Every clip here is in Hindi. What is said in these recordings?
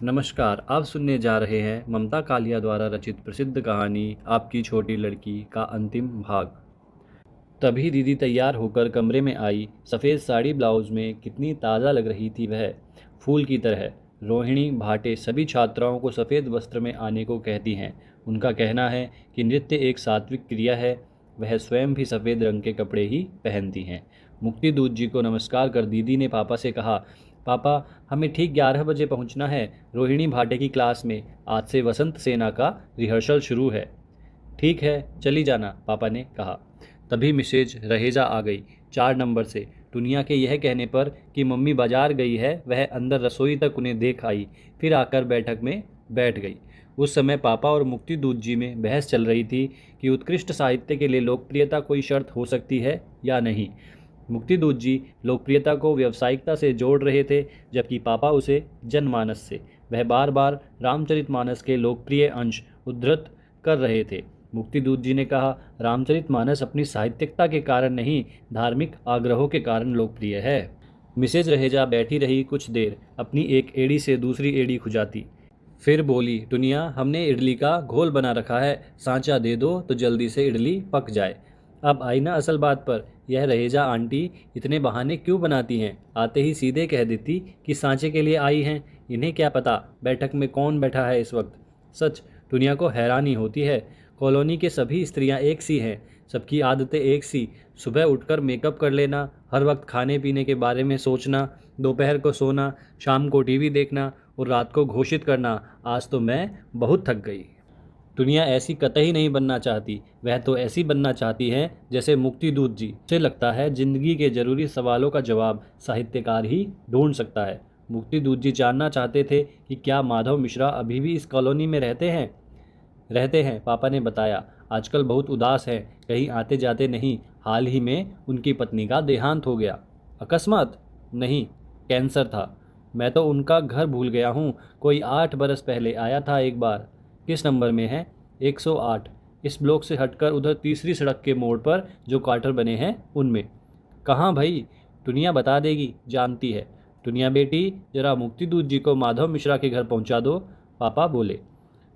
नमस्कार, आप सुनने जा रहे हैं ममता कालिया द्वारा रचित प्रसिद्ध कहानी आपकी छोटी लड़की का अंतिम भाग। तभी दीदी तैयार होकर कमरे में आई। सफ़ेद साड़ी ब्लाउज में कितनी ताज़ा लग रही थी वह, फूल की तरह। रोहिणी भाटे सभी छात्राओं को सफ़ेद वस्त्र में आने को कहती हैं। उनका कहना है कि नृत्य एक सात्विक क्रिया है। वह स्वयं भी सफ़ेद रंग के कपड़े ही पहनती हैं। मुक्ति दूत जी को नमस्कार कर दीदी ने पापा से कहा, पापा हमें ठीक 11 बजे पहुंचना है रोहिणी भाटे की क्लास में। आज से वसंत सेना का रिहर्सल शुरू है। ठीक है, चली जाना, पापा ने कहा। तभी मिसेज रहेजा आ गई 4 नंबर से। टुनिया के यह कहने पर कि मम्मी बाजार गई है, वह अंदर रसोई तक उन्हें देख आई, फिर आकर बैठक में बैठ गई। उस समय पापा और मुक्ति दूत जी में बहस चल रही थी कि उत्कृष्ट साहित्य के लिए लोकप्रियता कोई शर्त हो सकती है या नहीं। मुक्ति दूत जी लोकप्रियता को व्यावसायिकता से जोड़ रहे थे, जबकि पापा उसे जनमानस से। वह बार बार रामचरितमानस के लोकप्रिय अंश उद्धृत कर रहे थे। मुक्ति दूत जी ने कहा, रामचरितमानस अपनी साहित्यिकता के कारण नहीं, धार्मिक आग्रहों के कारण लोकप्रिय है। मिसेज रहेजा बैठी रही कुछ देर, अपनी एक एड़ी से दूसरी एड़ी खुजाती। फिर बोली, टुनिया हमने इडली का घोल बना रखा है, सांचा दे दो तो जल्दी से इडली पक जाए। अब आई ना असल बात पर। यह रहेजा आंटी इतने बहाने क्यों बनाती हैं? आते ही सीधे कह देती कि सांचे के लिए आई हैं। इन्हें क्या पता बैठक में कौन बैठा है इस वक्त। सच दुनिया को हैरानी होती है। कॉलोनी के सभी स्त्रियां एक सी हैं, सबकी आदतें एक सी। सुबह उठकर मेकअप कर लेना, हर वक्त खाने पीने के बारे में सोचना, दोपहर को सोना, शाम को टीवी देखना और रात को घोषित करना, आज तो मैं बहुत थक गई। दुनिया ऐसी कतई नहीं बनना चाहती। वह तो ऐसी बनना चाहती है जैसे मुक्ति दूत जी। उसे लगता है जिंदगी के जरूरी सवालों का जवाब साहित्यकार ही ढूंढ सकता है। मुक्ति दूत जी जानना चाहते थे कि क्या माधव मिश्रा अभी भी इस कॉलोनी में रहते हैं। पापा ने बताया, आजकल बहुत उदास हैं, कहीं आते जाते नहीं। हाल ही में उनकी पत्नी का देहांत हो गया। अकस्मात? नहीं, कैंसर था। मैं तो उनका घर भूल गया हूँ। कोई 8 बरस पहले आया था एक बार। किस नंबर में है? 108। इस ब्लॉक से हटकर उधर तीसरी सड़क के मोड़ पर जो क्वार्टर बने हैं उनमें। कहाँ भाई? दुनिया बता देगी, जानती है। दुनिया बेटी, जरा मुक्ति दूत जी को माधव मिश्रा के घर पहुंचा दो, पापा बोले।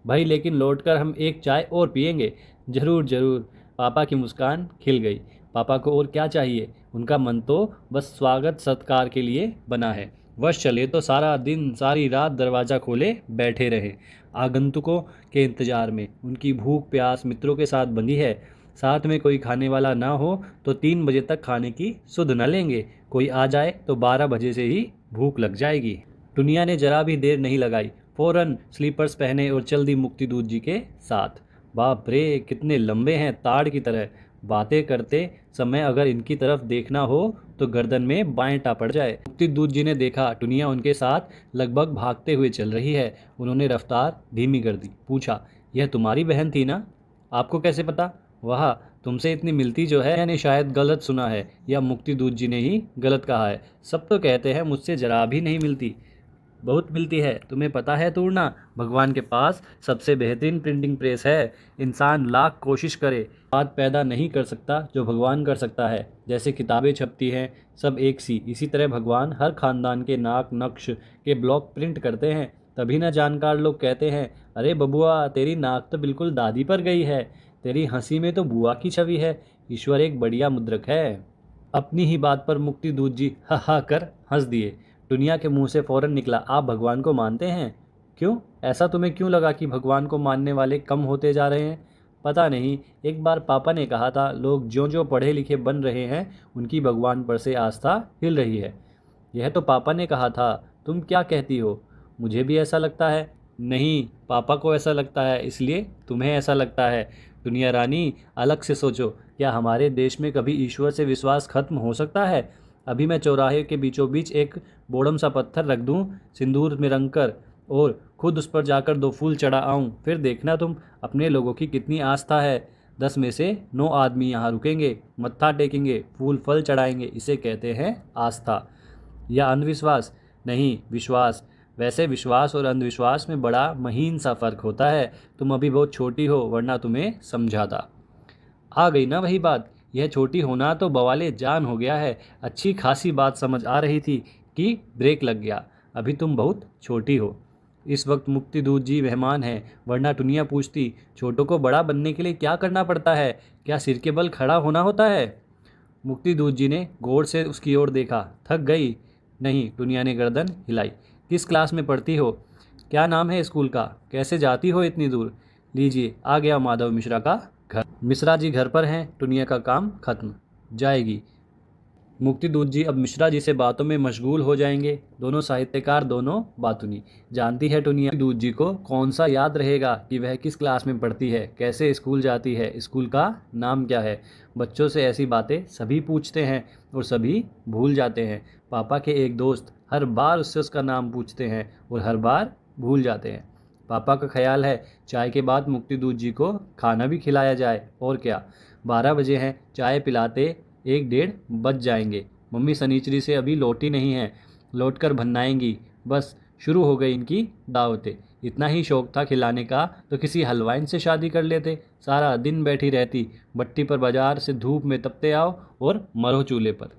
भाई लेकिन लौटकर हम एक चाय और पियेंगे। जरूर जरूर। पापा की मुस्कान खिल गई। पापा को और क्या चाहिए? उनका मन तो बस स्वागत सत्कार के लिए बना है। वश चले तो सारा दिन सारी रात दरवाज़ा खोले बैठे रहे। आगंतुकों के इंतजार में। उनकी भूख प्यास मित्रों के साथ बंधी है। साथ में कोई खाने वाला ना हो तो 3 बजे तक खाने की सुध न लेंगे। कोई आ जाए तो 12 बजे से ही भूख लग जाएगी। दुनिया ने जरा भी देर नहीं लगाई, फौरन स्लीपर्स पहने और चल दी मुक्ति दूत जी के साथ। बाप रे, कितने लंबे हैं, ताड़ की तरह। बातें करते समय अगर इनकी तरफ देखना हो तो गर्दन में बाएं पड़ जाए। मुक्ति दूत जी ने देखा दुनिया उनके साथ लगभग भागते हुए चल रही है। उन्होंने रफ्तार धीमी कर दी। पूछा, यह तुम्हारी बहन थी ना? आपको कैसे पता? वाह, तुमसे इतनी मिलती जो है। मैंने शायद गलत सुना है या मुक्ति दूत जी ने ही गलत कहा है। सब तो कहते हैं मुझसे जरा भी नहीं मिलती। बहुत मिलती है, तुम्हें पता है तूड़ना। भगवान के पास सबसे बेहतरीन प्रिंटिंग प्रेस है। इंसान लाख कोशिश करे, बात पैदा नहीं कर सकता जो भगवान कर सकता है। जैसे किताबें छपती हैं सब एक सी, इसी तरह भगवान हर खानदान के नाक नक्श के ब्लॉक प्रिंट करते हैं। तभी ना जानकार लोग कहते हैं, अरे बबुआ तेरी नाक तो बिल्कुल दादी पर गई है, तेरी हंसी में तो बुआ की छवि है। ईश्वर एक बढ़िया मुद्रक है। अपनी ही बात पर मुक्ति दूत जी हा हा कर हंस दिए। दुनिया के मुंह से फौरन निकला, आप भगवान को मानते हैं? क्यों? ऐसा तुम्हें क्यों लगा कि भगवान को मानने वाले कम होते जा रहे हैं? पता नहीं, एक बार पापा ने कहा था लोग ज्यों ज्यों पढ़े लिखे बन रहे हैं उनकी भगवान पर से आस्था हिल रही है। यह तो पापा ने कहा था, तुम क्या कहती हो? मुझे भी ऐसा लगता है। नहीं, पापा को ऐसा लगता है इसलिए तुम्हें ऐसा लगता है। दुनिया रानी, अलग से सोचो, क्या हमारे देश में कभी ईश्वर से विश्वास खत्म हो सकता है? अभी मैं चौराहे के बीचों बीच एक बोड़म सा पत्थर रख दूं सिंदूर में रंग कर और खुद उस पर जाकर 2 फूल चढ़ा आऊं, फिर देखना तुम अपने लोगों की कितनी आस्था है। 10 में से 9 आदमी यहाँ रुकेंगे, मत्था टेकेंगे, फूल फल चढ़ाएंगे। इसे कहते हैं आस्था या अंधविश्वास? नहीं, विश्वास। वैसे विश्वास और अंधविश्वास में बड़ा महीन सा फर्क होता है। तुम अभी बहुत छोटी हो, वरना तुम्हें समझाता। आ गई ना वही बात। यह छोटी होना तो बवाले जान हो गया है। अच्छी खासी बात समझ आ रही थी कि ब्रेक लग गया। अभी तुम बहुत छोटी हो। इस वक्त मुक्ति दूत जी मेहमान हैं, वरना टुनिया पूछती, छोटों को बड़ा बनने के लिए क्या करना पड़ता है? क्या सिर के बल खड़ा होना होता है? मुक्ति दूत जी ने गौर से उसकी ओर देखा। थक गई? नहीं, टुनिया ने गर्दन हिलाई। किस क्लास में पढ़ती हो? क्या नाम है स्कूल का? कैसे जाती हो इतनी दूर? लीजिए, आ गया माधव मिश्रा का घर। मिश्रा जी घर पर हैं, टुनिया का काम खत्म। जाएगी। मुक्ति दूत जी अब मिश्रा जी से बातों में मशगूल हो जाएंगे। दोनों साहित्यकार, दोनों बातूनी। जानती है टुनिया दूत जी को कौन सा याद रहेगा कि वह किस क्लास में पढ़ती है, कैसे स्कूल जाती है, स्कूल का नाम क्या है। बच्चों से ऐसी बातें सभी पूछते हैं और सभी भूल जाते हैं। पापा के एक दोस्त हर बार उससे उसका नाम पूछते हैं और हर बार भूल जाते हैं। पापा का ख्याल है चाय के बाद मुक्ति दूत जी को खाना भी खिलाया जाए, और क्या। 12 बजे हैं, चाय पिलाते 1 डेढ़ बज जाएंगे। मम्मी सनीचरी से अभी लौटी नहीं है, लौट कर भन्नाएंगी। बस शुरू हो गई इनकी दावतें। इतना ही शौक था खिलाने का तो किसी हलवाइन से शादी कर लेते। सारा दिन बैठी रहती, भट्टी पर बाजार से धूप में तपते आओ और मरो चूल्हे पर।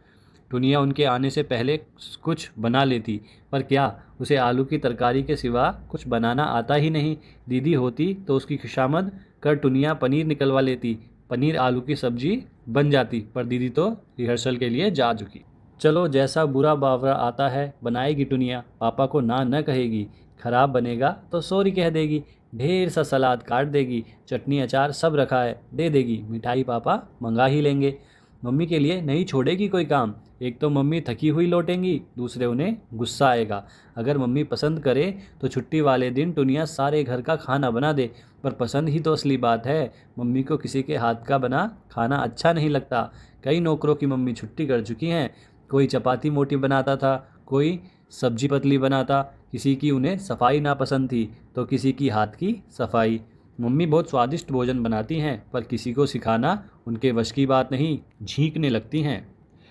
टुनिया उनके आने से पहले कुछ बना लेती, पर क्या, उसे आलू की तरकारी के सिवा कुछ बनाना आता ही नहीं। दीदी होती तो उसकी खुशामद कर टुनिया पनीर निकलवा लेती, पनीर आलू की सब्जी बन जाती। पर दीदी तो रिहर्सल के लिए जा चुकी। चलो, जैसा बुरा बावरा आता है बनाएगी टुनिया। पापा को ना न कहेगी, खराब बनेगा तो सॉरी कह देगी। ढेर सा सलाद काट देगी, चटनी अचार सब रखा है दे देगी। मिठाई पापा मंगा ही लेंगे। मम्मी के लिए नहीं छोड़ेगी कोई काम। एक तो मम्मी थकी हुई लौटेंगी, दूसरे उन्हें गुस्सा आएगा। अगर मम्मी पसंद करे तो छुट्टी वाले दिन टुनिया सारे घर का खाना बना दे। पर पसंद ही तो असली बात है। मम्मी को किसी के हाथ का बना खाना अच्छा नहीं लगता। कई नौकरों की मम्मी छुट्टी कर चुकी हैं। कोई चपाती मोटी बनाता था, कोई सब्जी पतली बनाता। किसी की उन्हें सफाई नापसंद थी तो किसी की हाथ की सफाई। मम्मी बहुत स्वादिष्ट भोजन बनाती हैं, पर किसी को सिखाना उनके वश की बात नहीं, झींकने लगती हैं।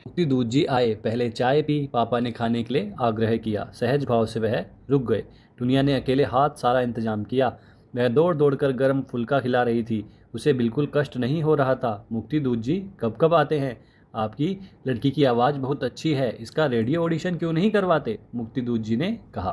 मुक्ति दूत जी आए, पहले चाय पी। पापा ने खाने के लिए आग्रह किया। सहज भाव से वह रुक गए। टुनिया ने अकेले हाथ सारा इंतजाम किया। वह दौड़ दौड़ कर गर्म फुल्का खिला रही थी। उसे बिल्कुल कष्ट नहीं हो रहा था। मुक्ति दूत जी कब कब आते हैं? आपकी लड़की की आवाज़ बहुत अच्छी है, इसका रेडियो ऑडिशन क्यों नहीं करवाते? मुक्ति दूत जी ने कहा।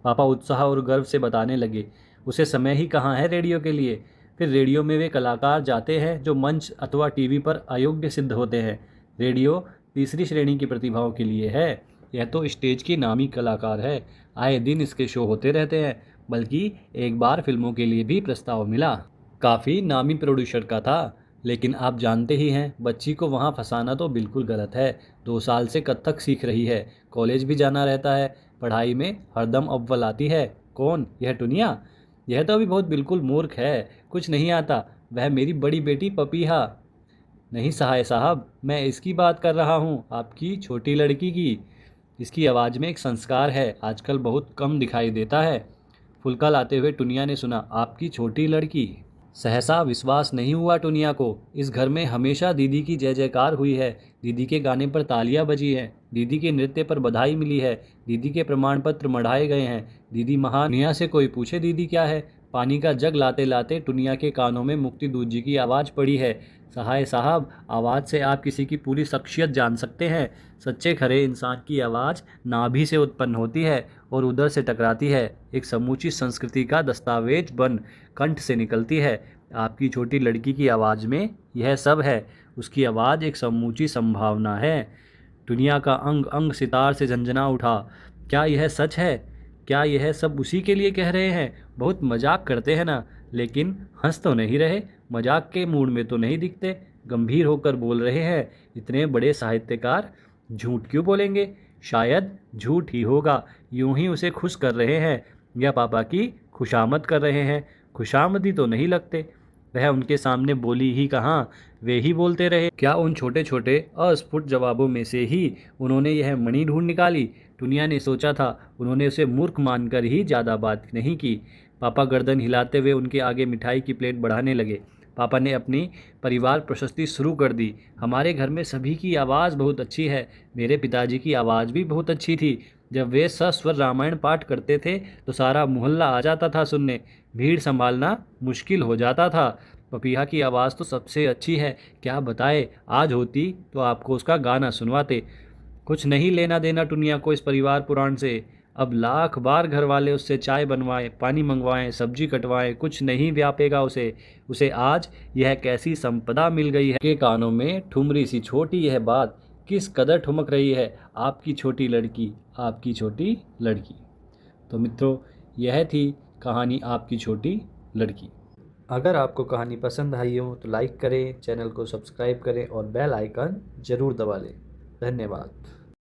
पापा उत्साह और गर्व से बताने लगे, उसे समय ही कहाँ है रेडियो के लिए। फिर रेडियो में वे कलाकार जाते हैं जो मंच अथवा टीवी पर अयोग्य सिद्ध होते हैं। रेडियो तीसरी श्रेणी की प्रतिभाओं के लिए है। यह तो स्टेज की नामी कलाकार है। आए दिन इसके शो होते रहते हैं। बल्कि एक बार फिल्मों के लिए भी प्रस्ताव मिला। काफ़ी नामी प्रोड्यूसर का था, लेकिन आप जानते ही हैं बच्ची को वहाँ फंसाना तो बिल्कुल गलत है। 2 साल से कथक सीख रही है, कॉलेज भी जाना रहता है, पढ़ाई में हरदम अव्वल आती है। कौन? यह टुनिया? यह तो अभी बहुत बिल्कुल मूर्ख है, कुछ नहीं आता। वह मेरी बड़ी बेटी पपीहा। नहीं सहाय साहब, मैं इसकी बात कर रहा हूँ, आपकी छोटी लड़की की। इसकी आवाज़ में एक संस्कार है, आजकल बहुत कम दिखाई देता है। फुल्का लाते हुए टुनिया ने सुना, आपकी छोटी लड़की। सहसा विश्वास नहीं हुआ टुनिया को। इस घर में हमेशा दीदी की जय जयकार हुई है। दीदी के गाने पर तालियां बजी हैं, दीदी के नृत्य पर बधाई मिली है, दीदी के प्रमाण पत्र मढ़ाए गए हैं। दीदी महान। टुनिया से कोई पूछे दीदी क्या है? पानी का जग लाते लाते टुनिया के कानों में मुक्ति दूत जी की आवाज़ पड़ी है। सहाय साहब, आवाज़ से आप किसी की पूरी शख्सियत जान सकते हैं। सच्चे खरे इंसान की आवाज़ नाभि से उत्पन्न होती है और उधर से टकराती है, एक समूची संस्कृति का दस्तावेज बन कंठ से निकलती है। आपकी छोटी लड़की की आवाज़ में यह सब है। उसकी आवाज़ एक समूची संभावना है। दुनिया का अंग अंग सितार से झंझना उठा। क्या यह सच है? क्या यह सब उसी के लिए कह रहे हैं? बहुत मजाक करते हैं ना, लेकिन हंस तो नहीं रहे, मजाक के मूड में तो नहीं दिखते, गंभीर होकर बोल रहे हैं। इतने बड़े साहित्यकार झूठ क्यों बोलेंगे? शायद झूठ ही होगा। यूं ही उसे खुश कर रहे हैं या पापा की खुशामद कर रहे हैं। खुशामदी तो नहीं लगते। वह उनके सामने बोली ही कहाँ, वे ही बोलते रहे। क्या उन छोटे छोटे अस्फुट जवाबों में से ही उन्होंने यह मणि ढूंढ निकाली? दुनिया ने सोचा था उन्होंने उसे मूर्ख मानकर ही ज़्यादा बात नहीं की। पापा गर्दन हिलाते हुए उनके आगे मिठाई की प्लेट बढ़ाने लगे। पापा ने अपनी परिवार प्रशस्ति शुरू कर दी। हमारे घर में सभी की आवाज़ बहुत अच्छी है। मेरे पिताजी की आवाज़ भी बहुत अच्छी थी। जब वे सस्वर रामायण पाठ करते थे तो सारा मोहल्ला आ जाता था सुनने। भीड़ संभालना मुश्किल हो जाता था। पपीहा की आवाज़ तो सबसे अच्छी है। क्या बताए, आज होती तो आपको उसका गाना सुनवाते। कुछ नहीं लेना देना दुनिया को इस परिवार पुराण से। अब लाख बार घर वाले उससे चाय बनवाएं, पानी मंगवाएं, सब्जी कटवाएं, कुछ नहीं व्यापेगा उसे। उसे आज यह कैसी संपदा मिल गई है कि कानों में ठुमरी सी छोटी यह बात किस कदर ठुमक रही है, आपकी छोटी लड़की, आपकी छोटी लड़की। तो मित्रों, यह थी कहानी आपकी छोटी लड़की। अगर आपको कहानी पसंद आई हो तो लाइक करें, चैनल को सब्सक्राइब करें और बेल आइकन ज़रूर दबा लें। धन्यवाद।